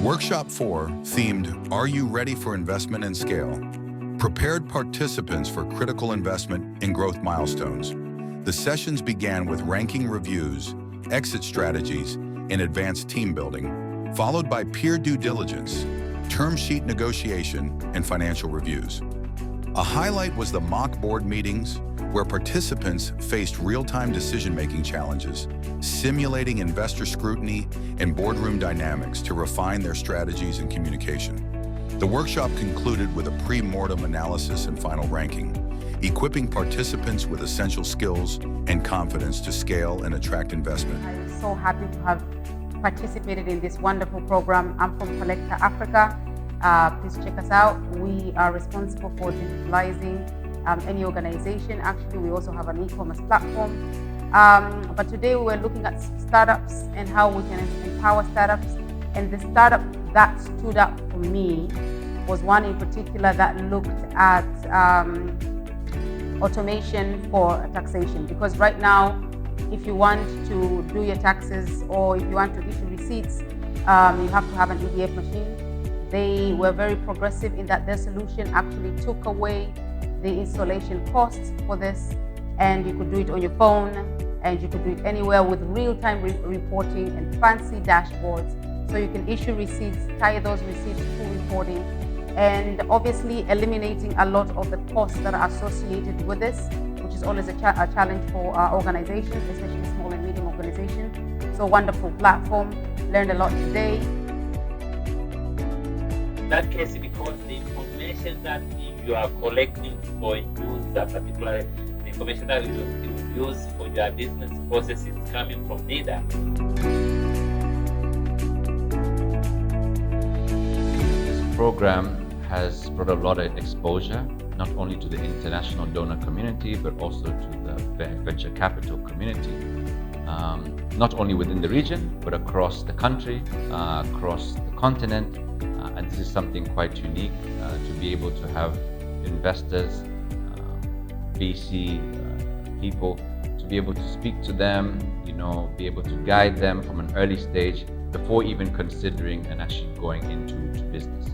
Workshop 4, themed Are You Ready for Investment and Scale? Prepared participants for critical investment and growth milestones. The sessions began with ranking reviews, exit strategies, and advanced team building, followed by peer due diligence, term sheet negotiation, and financial reviews. A highlight was the mock board meetings, where participants faced real-time decision-making challenges, simulating investor scrutiny and boardroom dynamics to refine their strategies and communication. The workshop concluded with a pre-mortem analysis and final ranking, equipping participants with essential skills and confidence to scale and attract investment. I'm so happy to have participated in this wonderful program. I'm from PesaTech Africa. Please check us out. We are responsible for digitalizing any organization. Actually, we also have an e-commerce platform. But today we were looking at startups and how we can empower startups. And the startup that stood up for me was one in particular that looked at automation for taxation. Because right now, if you want to do your taxes or if you want to issue receipts, you have to have an EDF machine. They were very progressive in that their solution actually took away the installation costs for this, and you could do it on your phone, and you could do it anywhere with real-time reporting and fancy dashboards. So you can issue receipts, tie those receipts to reporting, and obviously eliminating a lot of the costs that are associated with this, which is always a challenge for organizations, especially small and medium organizations. So wonderful platform, learned a lot today. In that case, because the information that you are collecting for use, particularly the information that you use for your business process is coming from data. This program has brought a lot of exposure, not only to the international donor community, but also to the venture capital community, not only within the region, but across the country, across the continent. And this is something quite unique to be able to have investors, VC people, to be able to speak to them, be able to guide them from an early stage before even considering and actually going into business.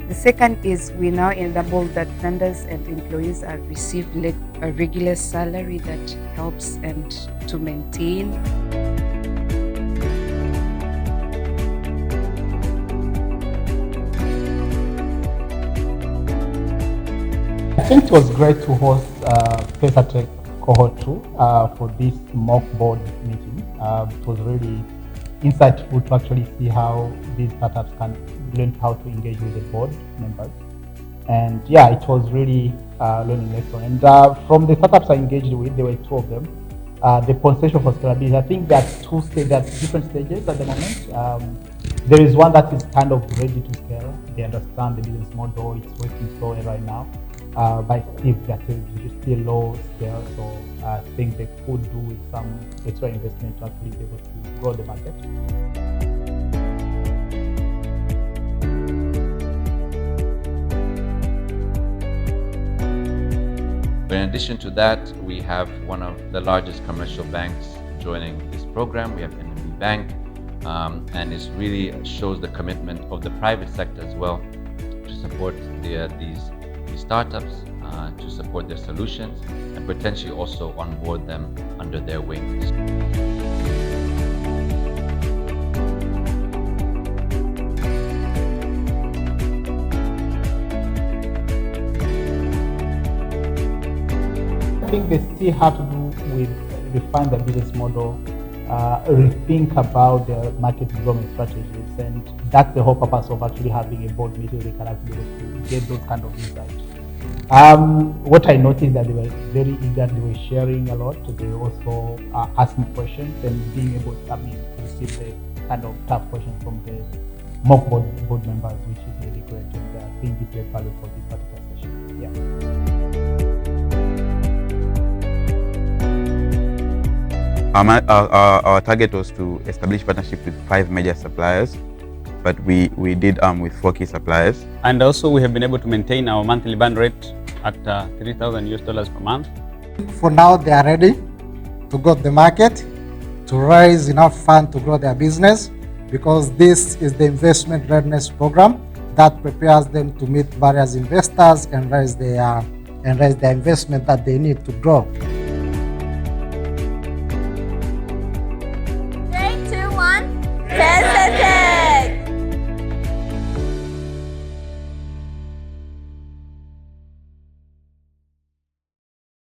The second is we now enable that vendors and employees are received a regular salary that helps and to maintain. I think it was great to host PesaTech Cohort 2 for this mock board meeting. It was really insightful to actually see how these startups can learn how to engage with the board members. And yeah, it was really learning lesson. And from the startups I engaged with, there were two of them. The potential for scalability, I think there are two stages, at different stages at the moment. There is one that is kind of ready to scale. They understand the business model, it's working slowly right now. But it's still low scale, so I think they could do with some extra investment to actually be able to grow the market. But in addition to that, we have one of the largest commercial banks joining this program. We have NMB Bank, and it really shows the commitment of the private sector as well to support these startups, to support their solutions, and potentially also onboard them under their wings. I think they still have to do with refine the business model, rethink about their market development strategies, and that's the whole purpose of actually having a board meeting. They can actually be able to get those kind of insights. What I noticed that they were very eager, they were sharing a lot, they were also asking questions and being able to receive the kind of tough questions from the mock board members, which is really great, and I think it's very valuable for this particular session. Yeah. Our target was to establish partnership with 5 major suppliers, but we did with 4 key suppliers. And also we have been able to maintain our monthly burn rate at $3,000 per month. For now, they are ready to go to the market, to raise enough fund to grow their business, because this is the investment readiness program that prepares them to meet various investors and raise their investment that they need to grow.